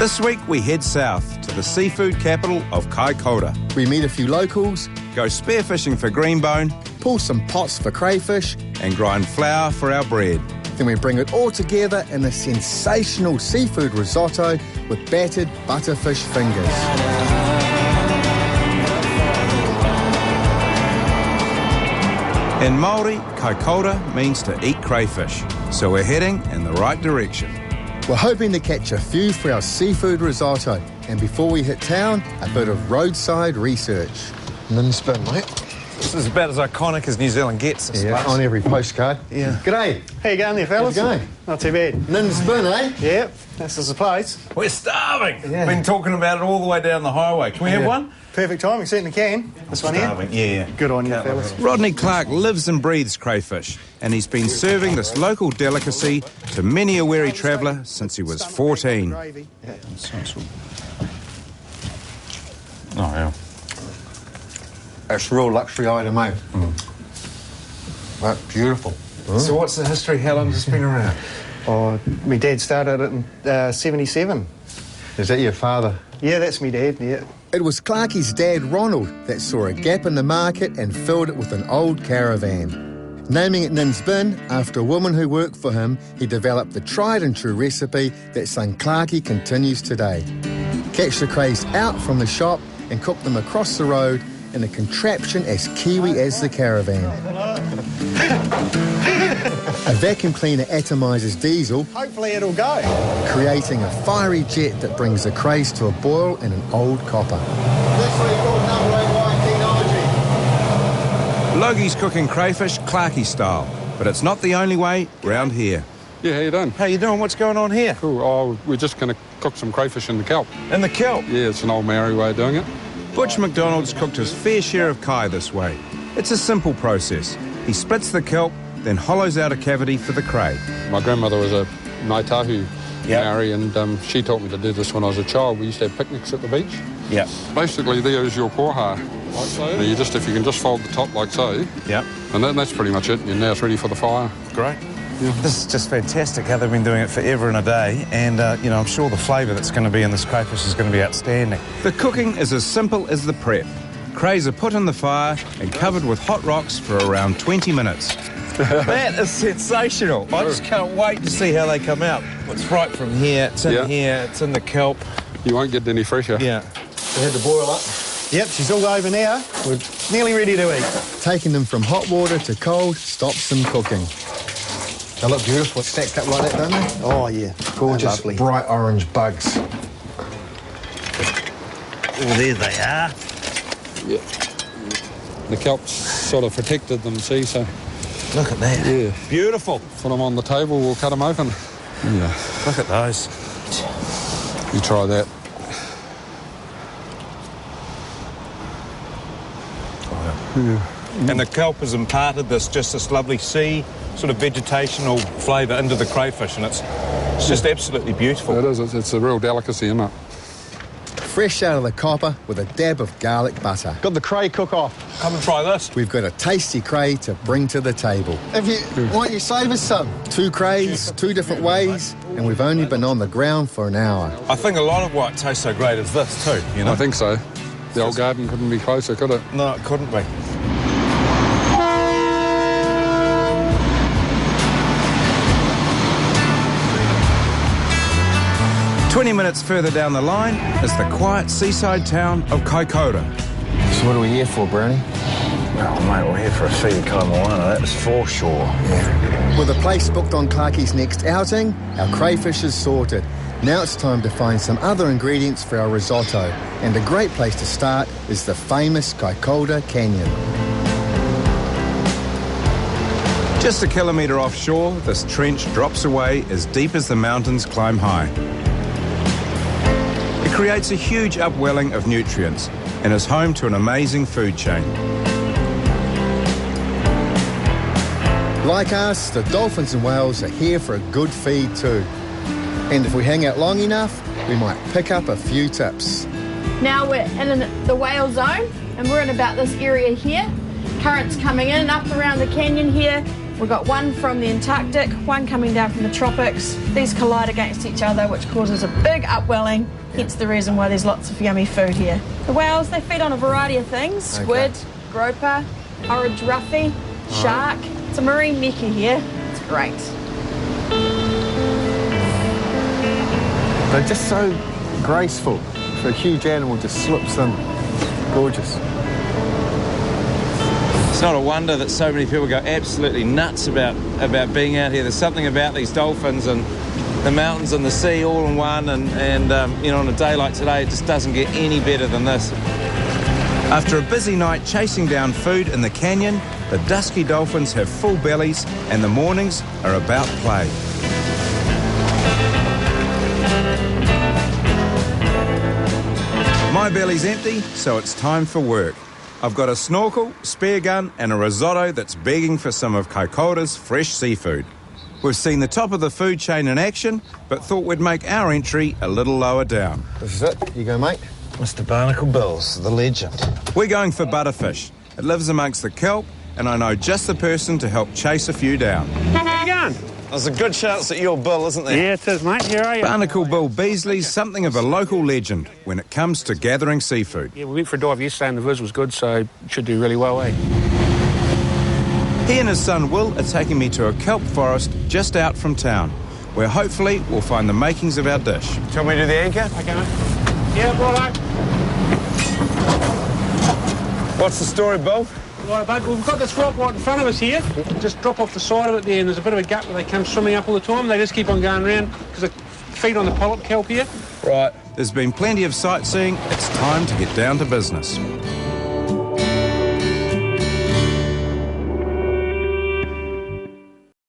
This week we head south to the seafood capital of Kaikoura. We meet a few locals, Go spearfishing for greenbone pull some pots for crayfish, and grind flour for our bread. then we bring it all together in a sensational seafood risotto with battered butterfish fingers. In Māori, Kaikoura means to eat crayfish, so we're heading in the right direction. We're hoping to catch a few for our seafood risotto, and before we hit town, a bit of roadside research. Ninspin, mate. This is about as iconic as New Zealand gets, I suppose. On every postcard. Yeah. G'day. How you going there, fellas? How's it going? Not too bad. Ninspin, eh? Yep, this is the place. We're starving. Yeah. Been talking about it all the way down the highway. Can we have one? Perfect timing, certainly can. This one here. Starving, yeah. Good on you, fellas. Rodney Clark lives and breathes crayfish, and he's been serving this local delicacy to many a weary traveller since he was 14. Gravy. Oh, yeah. It's a real luxury item, mate. That's beautiful. So what's the history? How long has this been around? Oh, my dad started it in 77. Is that your father? Yeah, that's me dad, yeah. It was Clarky's dad, Ronald, that saw a gap in the market and filled it with an old caravan. Naming it Nin's Bin after a woman who worked for him, he developed the tried and true recipe that son Clarky continues today. Catch the crays out from the shop and cook them across the road in a contraption as Kiwi as the caravan. A vacuum cleaner atomises diesel, Hopefully it'll go. creating a fiery jet that brings the crays to a boil in an old copper. That's what you call number 8 technology. Logie's cooking crayfish Clarky style, but it's not the only way round here. Yeah, how you doing? How you doing? What's going on here? Cool. Oh, we're just going to cook some crayfish in the kelp. In the kelp. Yeah, it's an old Maori way of doing it. Butch McDonald's cooked his fair share of kai this way. It's a simple process. He splits the kelp, then hollows out a cavity for the cray. My grandmother was a Ngāi Tahu Yep. Maori, and she taught me to do this when I was a child. We used to have picnics at the beach. Yeah. Basically, there is your poha. Like so. Now you just, if you can just fold the top like so, Yeah. and that's pretty much it. And now it's ready for the fire. Great. This is just fantastic how they've been doing it forever and a day, and I'm sure the flavour that's going to be in this crayfish is going to be outstanding. The cooking is as simple as the prep. Crays are put in the fire and covered with hot rocks for around 20 minutes. That is sensational. I just can't wait to see how they come out. It's right from here, it's in here, it's in the kelp. You won't get any fresher. Yeah. They had to boil up. Yep, she's all over now. We're nearly ready to eat. Taking them from hot water to cold stops them cooking. They look beautiful, stacked up like that, don't they? Oh, yeah. Gorgeous, Lovely. bright orange bugs. Oh, there they are. Yeah. The kelp's sort of protected them, see, so Look at that. yeah. Beautiful. Put them on the table, we'll cut them open. Yeah. Look at those. You try that. And the kelp has imparted this lovely sea sort of vegetational flavour into the crayfish, and it's just absolutely beautiful. It is, it's a real delicacy, isn't it? Fresh out of the copper with a dab of garlic butter. Got the cray cook-off. Come and try this. We've got a tasty cray to bring to the table. If you want, you save us some. 2 crays, 2 different ways, and we've only been on the ground for an hour. I think a lot of what tastes so great is this too, you know? I think so. The old garden couldn't be closer, could it? No, it couldn't be. "20 minutes further down the line is the quiet seaside town of Kaikoura. So what are we here for, Brownie? Well, mate, we're here for a fee kind of wine, that's for sure. With a place booked on Clarky's next outing, our crayfish is sorted. Now it's time to find some other ingredients for our risotto, and a great place to start is the famous Kaikoura Canyon. Just a kilometre offshore, this trench drops away as deep as the mountains climb high. It creates a huge upwelling of nutrients and is home to an amazing food chain. Like us, the dolphins and whales are here for a good feed too. And if we hang out long enough, we might pick up a few tips. Now we're in the whale zone, and we're in about this area here. Currents coming in up around the canyon here, We've got one from the Antarctic, one coming down from the tropics. These collide against each other, which causes a big upwelling, hence the reason why there's lots of yummy food here. The whales, they feed on a variety of things: squid, groper, orange roughy, shark. It's a marine mecca here. It's great. They're just so graceful. For a huge animal just slips in. Gorgeous. It's not a wonder that so many people go absolutely nuts about being out here. There's something about these dolphins and the mountains and the sea all in one, and you know, on a day like today, it just doesn't get any better than this. After a busy night chasing down food in the canyon, the dusky dolphins have full bellies and the mornings are about play. My belly's empty, so it's time for work. I've got a snorkel, spear gun and a risotto that's begging for some of Kaikoura's fresh seafood. We've seen the top of the food chain in action, but thought we'd make our entry a little lower down. This is it. You go, mate. Mr. Barnacle Bills, the legend. We're going for butterfish. It lives amongst the kelp, and I know just the person to help chase a few down. How you going? There's a good chance that you're Bill, isn't there? Yeah, it is, mate. Here are you? Barnacle Bill Beasley's something of a local legend when it comes to gathering seafood. Yeah, we went for a dive yesterday and the viz was good, so it should do really well, eh? He and his son Will are taking me to a kelp forest just out from town, where hopefully we'll find the makings of our dish. Do you want me to do the anchor? Okay, mate. Yeah, righto. What's the story, Bill? Right, bud, we've got this rock right in front of us here. Just drop off the side of it there, and there's a bit of a gut where they come swimming up all the time. They just keep on going around because they feed on the polyp kelp here. Right. There's been plenty of sightseeing. It's time to get down to business.